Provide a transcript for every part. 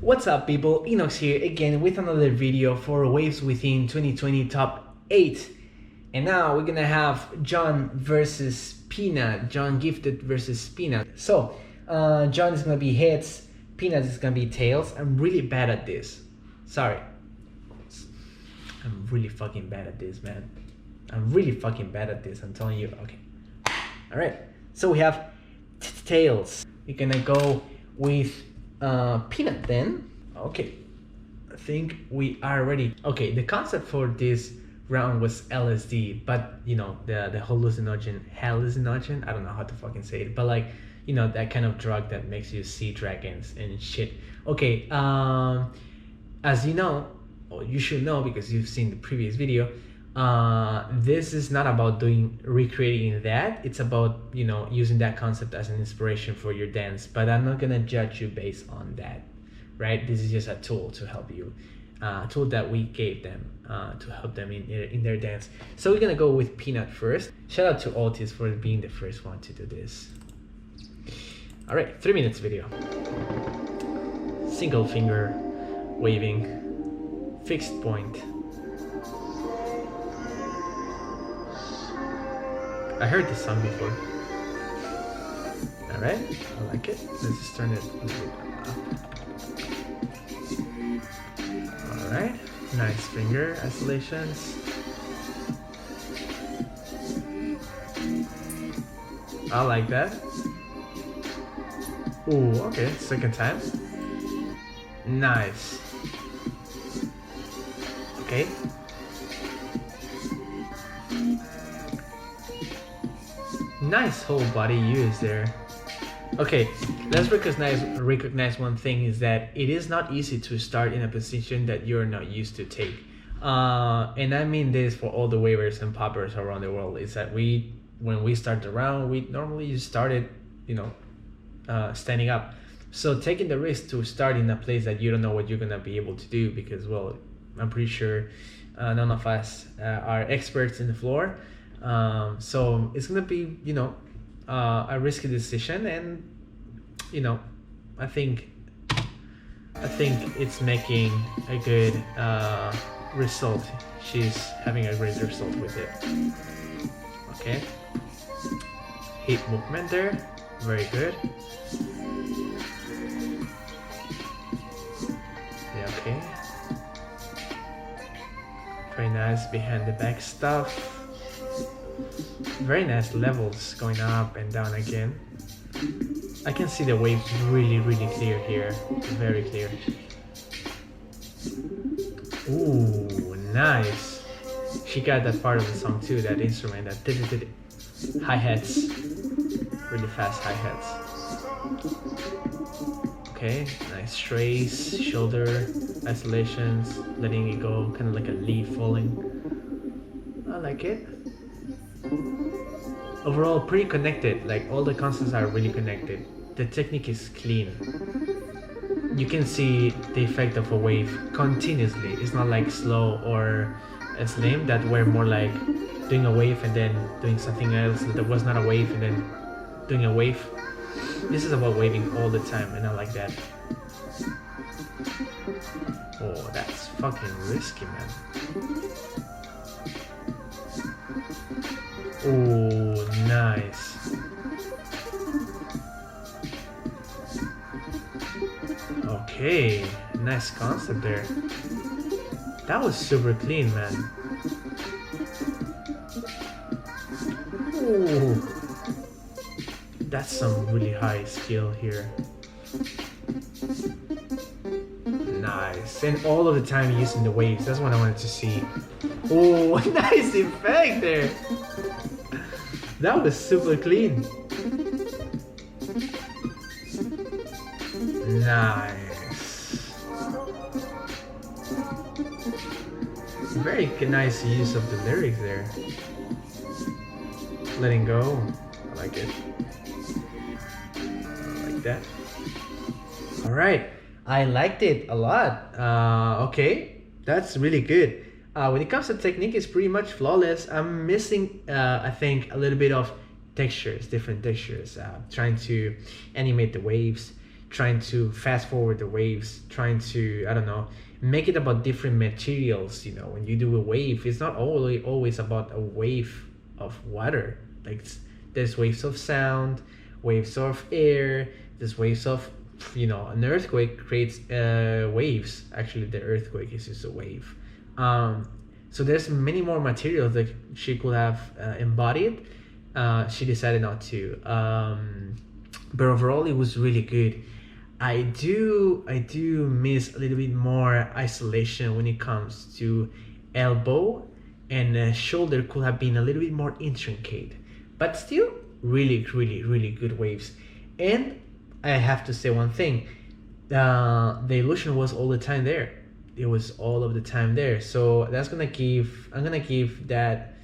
What's up people, INOX here again with another video for Waves Within 2020 Top 8. And now we're gonna have JON versus PNUT, JON Gifted versus PNUT. So, JON is gonna be heads, PNUT is gonna be tails. I'm really bad at this. Sorry. I'm really fucking bad at this, man. I'm really fucking bad at this, I'm telling you. Okay. Alright, so we have tails. We're gonna go with PNUT then. Okay, I think we are ready. Okay, the concept for this round was LSD, but you know, the hallucinogen, I don't know how to fucking say it, but like, you know, that kind of drug that makes you see dragons and shit. Okay, as you know, or you should know because you've seen the previous video, this is not about recreating that. It's about, you know, using that concept as an inspiration for your dance, but I'm not gonna judge you based on that, right? This is just a tool to help you, tool that we gave them to help them in their dance. So we're gonna go with PNUT first. Shout out to Otis for being the first one to do this. All right, 3 minutes video. Single finger waving, fixed point. I heard this song before. Alright, I like it. Let's just turn it a little bit up. Alright, nice finger oscillations. I like that. Ooh, okay, second time. Nice. Okay. Nice whole body use there. Okay, let's recognize one thing is that it is not easy to start in a position that you're not used to take. And I mean this for all the wavers and poppers around the world, is that when we start the round, we normally started, you know, standing up. So taking the risk to start in a place that you don't know what you're gonna be able to do, because, well, I'm pretty sure none of us are experts in the floor. So it's gonna be, you know, a risky decision, and you know, I think it's making a good result. She's having a great result with it. Okay, hip movement there, very good. Yeah, okay, very nice behind the back stuff. Very nice levels going up and down again. I can see the waves really clear here, very clear. Ooh, nice. She got that part of the song too, that instrument, that hi-hats, really fast hi-hats. Okay, nice trace, shoulder isolations, letting it go, kind of like a leaf falling. I like it. Overall, pretty connected, like all the concepts are really connected. The technique is clean. You can see the effect of a wave continuously. It's not like slow or a slim that were more like doing a wave and then doing something else that was not a wave and then doing a wave. This is about waving all the time, and I like that. Oh, that's fucking risky, man. Oh, nice. Okay, nice concept there. That was super clean, man. Ooh, that's some really high skill here. Nice, and all of the time using the waves. That's what I wanted to see. Oh, nice effect there. That was super clean. Nice. Very nice use of the lyrics there. Letting go. I like it. I like that. Alright. I liked it a lot. Okay. That's really good. When it comes to technique, it's pretty much flawless. I'm missing, I think, a little bit of textures, different textures. Trying to animate the waves, trying to fast forward the waves, trying to, I don't know, make it about different materials. You know, when you do a wave, it's not always about a wave of water. Like there's waves of sound, waves of air, there's waves of, you know, an earthquake creates waves. Actually, the earthquake is just a wave. So there's many more materials that she could have embodied. She decided not to. But overall, it was really good. I do miss a little bit more isolation when it comes to elbow, and shoulder could have been a little bit more intricate, but still really good waves. And I have to say one thing, the illusion was all the time there. It was all of the time there. So I'm gonna give that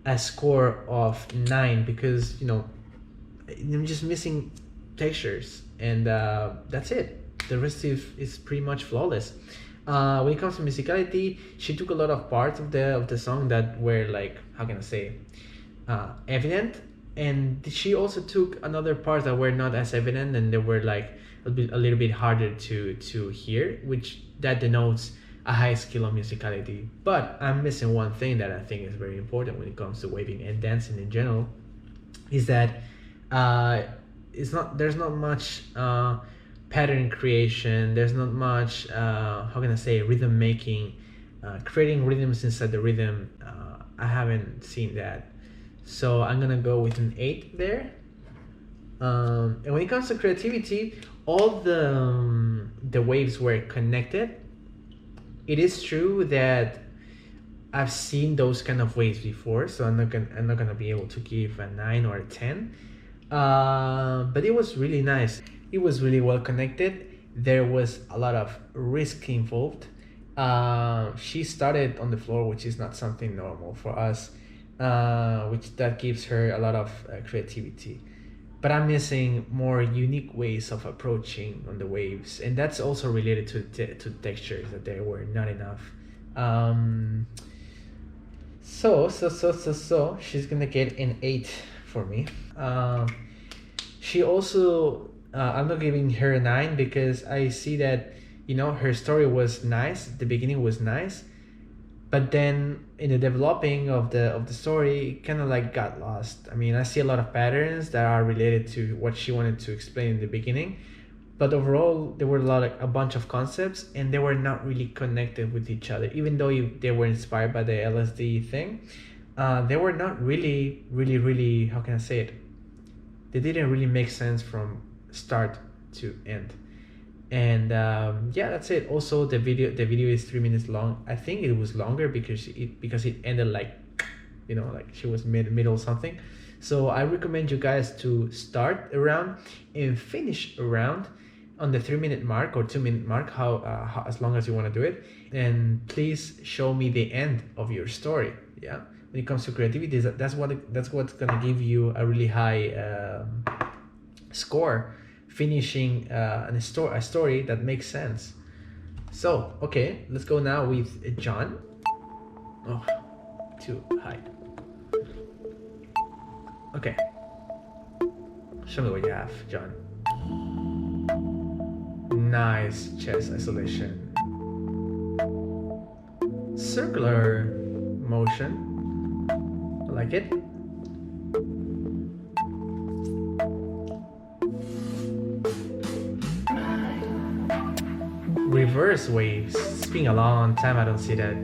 a score of 9, because, you know, I'm just missing textures, and that's it. The rest is pretty much flawless. When it comes to musicality, she took a lot of parts of the song that were like, how can I say, evident, and she also took another parts that were not as evident, and they were like a little bit harder to hear, which that denotes a high skill of musicality. But I'm missing one thing that I think is very important when it comes to waving and dancing in general, is that there's not much pattern creation. There's not much how can I say, rhythm making, creating rhythms inside the rhythm. I haven't seen that, so I'm gonna go with an 8 there. And when it comes to creativity, all the waves were connected. It is true that I've seen those kind of waves before, so I'm not gonna be able to give a 9 or a 10. But it was really nice. It was really well connected. There was a lot of risk involved. She started on the floor, which is not something normal for us, which that gives her a lot of creativity. But I'm missing more unique ways of approaching on the waves, and that's also related to textures, that there were not enough. So she's gonna get an 8 for me. She also, I'm not giving her a 9 because I see that, you know, her story was nice, the beginning was nice, but then in the developing of the story, it kind of like got lost. I mean, I see a lot of patterns that are related to what she wanted to explain in the beginning, but overall there were a bunch of concepts, and they were not really connected with each other. Even though they were inspired by the LSD thing, they were not really, how can I say it, they didn't really make sense from start to end. And yeah, that's it. Also, the video is 3 minutes long. I think it was longer because it ended like, you know, like she was middle something. So I recommend you guys to start around and finish around on the 3-minute mark or 2-minute mark, how as long as you want to do it. And please show me the end of your story. Yeah, when it comes to creativity, that's what's gonna give you a really high score, finishing a story that makes sense. So okay, let's go now with JON. Oh, too high. Okay, show me what you have, JON. Nice chest isolation, circular motion, I like it. Reverse waves, it's been a long time I don't see that.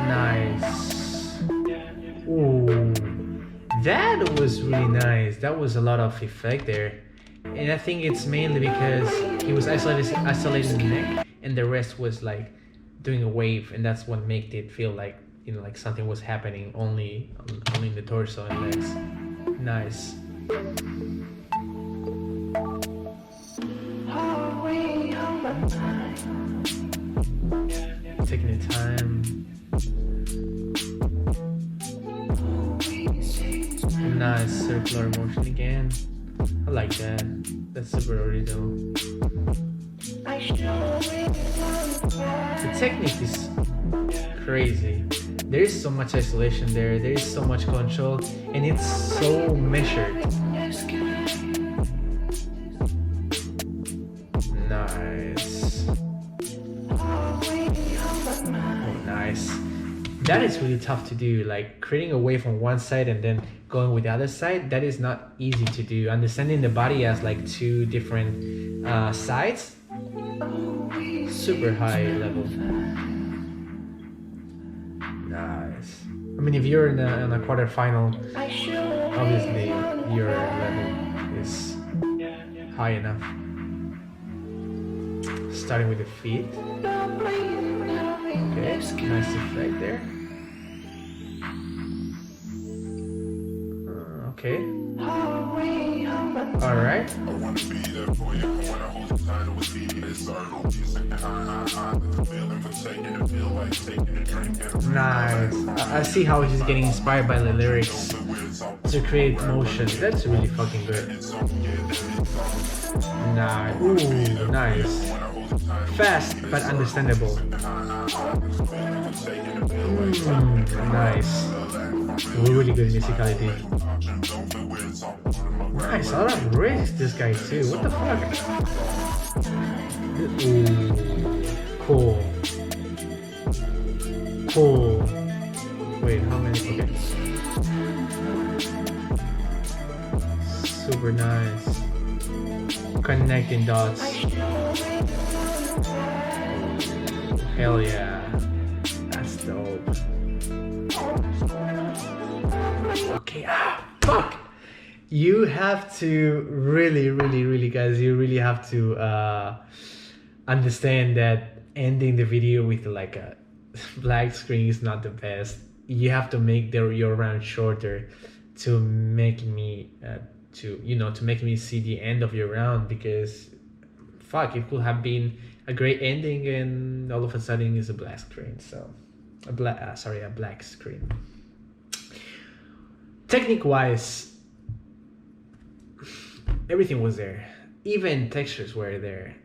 Nice. Ooh, that was really nice. That was a lot of effect there, and I think it's mainly because he was isolating the neck, and the rest was like doing a wave, and that's what made it feel like, you know, like something was happening only in the torso and legs. Nice. Taking the time. Nice circular motion again. I like that. That's super original. The technique is crazy. There is so much isolation there. There is so much control, and it's so measured. Nice. Oh, nice. That is really tough to do. Like creating a wave on one side and then going with the other side. That is not easy to do. Understanding the body as like two different sides. Super high level. Nice. I mean, if you're in a quarterfinal, obviously your level is high enough. Starting with the feet. Okay, nice effect there. Okay. All right. Nice. I see how he's getting inspired by the lyrics to create motion. That's really fucking good. Nice. Ooh, nice. Fast but understandable. Nice. Really good musicality. Nice, a lot of risk this guy too. What the fuck? Ooh, cool. Cool. Wait, how many? Okay. Super nice. Connecting dots. Hell yeah. That's dope. Okay, fuck! You have to really, guys, you really have to understand that ending the video with like a black screen is not the best. You have to make your round shorter to make me to make me see the end of your round, because fuck, it could have been a great ending and all of a sudden it's a black screen. So a black screen. Technique wise, everything was there. Even textures were there.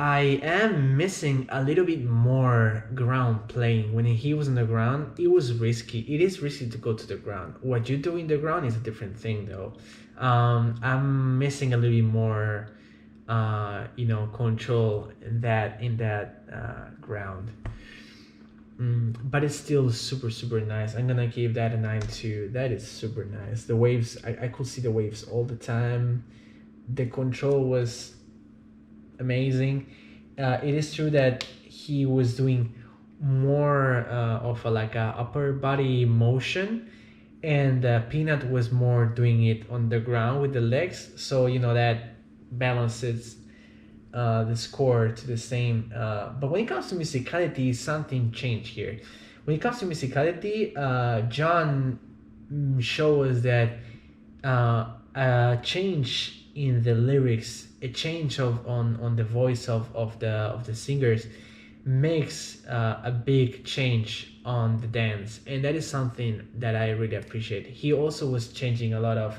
I am missing a little bit more ground playing. When he was on the ground, it was risky. It is risky to go to the ground. What you do in the ground is a different thing though. I'm missing a little bit more control in that ground. But it's still super nice. I'm gonna give that a 9 too. That is super nice. The waves, I could see the waves all the time. The control was amazing. It is true that he was doing more of a upper body motion, and PNUT was more doing it on the ground with the legs. So that balances the score to the same. But when it comes to musicality, something changed here. When it comes to musicality, JON shows us that a change in the lyrics, a change on the voice of the singers makes a big change on the dance, and that is something that I really appreciate. He also was changing a lot of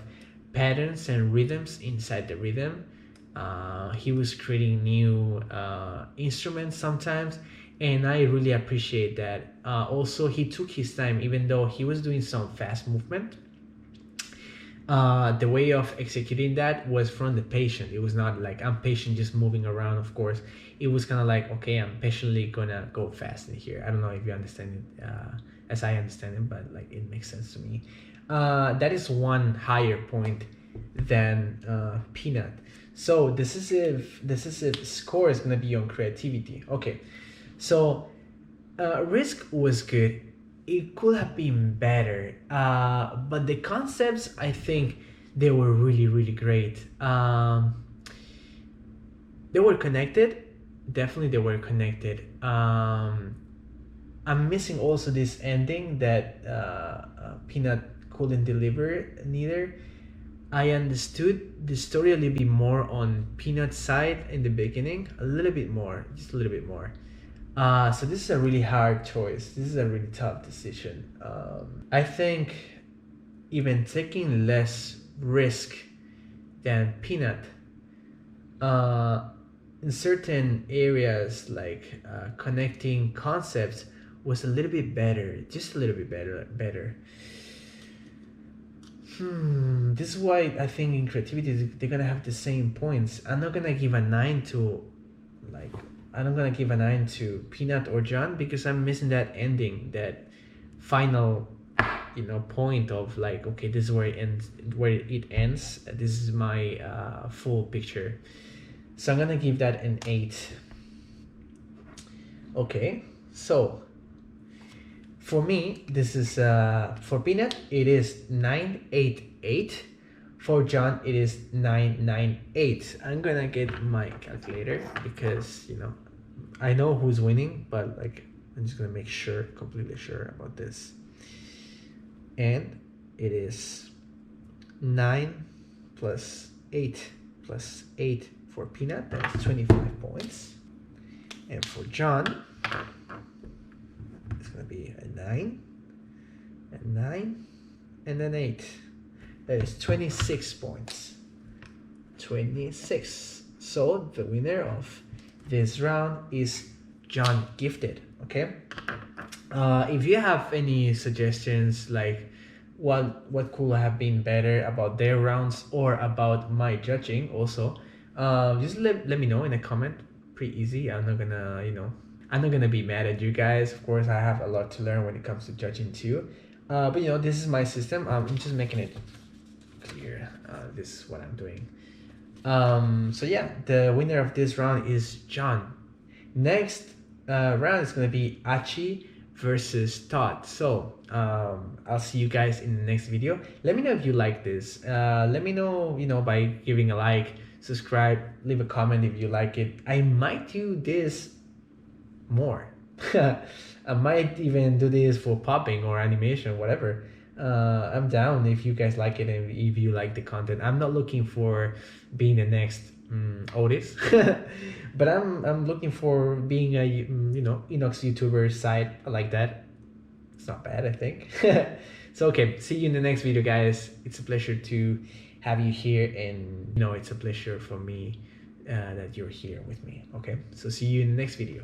patterns and rhythms inside the rhythm. He was creating new instruments sometimes, and I really appreciate that. Also, he took his time, even though he was doing some fast movement. The way of executing that was from the patient. It was not like I'm patient just moving around, of course. It was kind of like, okay, I'm patiently gonna go fast in here. I don't know if you understand it as I understand it, but like it makes sense to me. That is one higher point than PNUT. So this is if score is gonna be on creativity. Okay, so risk was good. It could have been better, but the concepts, I think they were really great. They were connected. Definitely they were connected. I'm missing also this ending that PNUT couldn't deliver neither. I understood the story a little bit more on PNUT's side in the beginning, a little bit more, just a little bit more. So this is a really hard choice. This is a really tough decision. I think even taking less risk than PNUT, in certain areas, like connecting concepts was a little bit better, just a little bit better. This is why I think in creativity they're gonna have the same points. I'm not gonna give a 9 to, like, I'm not gonna give a 9 to PNUT or JON because I'm missing that ending, that final, you know, point of like, okay, this is where it ends. This is my full picture. So I'm gonna give that an 8. Okay, so for me, this is for PNUT it is 988. For JON it is 998. I'm gonna get my calculator because, you know, I know who's winning, but like I'm just gonna make sure, completely sure about this. And it is 9 plus 8 plus 8 for PNUT, that's 25 points. And for JON, it's gonna be a 9, a 9, and an 8. That is 26 points. 26. So the winner of this round is JON Gifted. Okay. If you have any suggestions, like what could have been better about their rounds or about my judging, also, just let me know in a comment. Pretty easy. I'm not gonna, you know, I'm not gonna be mad at you guys. Of course, I have a lot to learn when it comes to judging too. But you know, this is my system. I'm just making it clear. This is what I'm doing. So yeah, the winner of this round is JON. Next round is gonna be Achi versus Todd. So I'll see you guys in the next video. Let me know if you like this. Let me know, you know, by giving a like, subscribe, leave a comment if you like it. I might do this more. I might even do this for popping or animation, whatever. I'm down if you guys like it and if you like the content. I'm not looking for being the next Otis, but I'm looking for being a, you know, INOX YouTuber side like that. It's not bad, I think. So okay, see you in the next video, guys. It's a pleasure to have you here, and you know, it's a pleasure for me that you're here with me. Okay, so see you in the next video.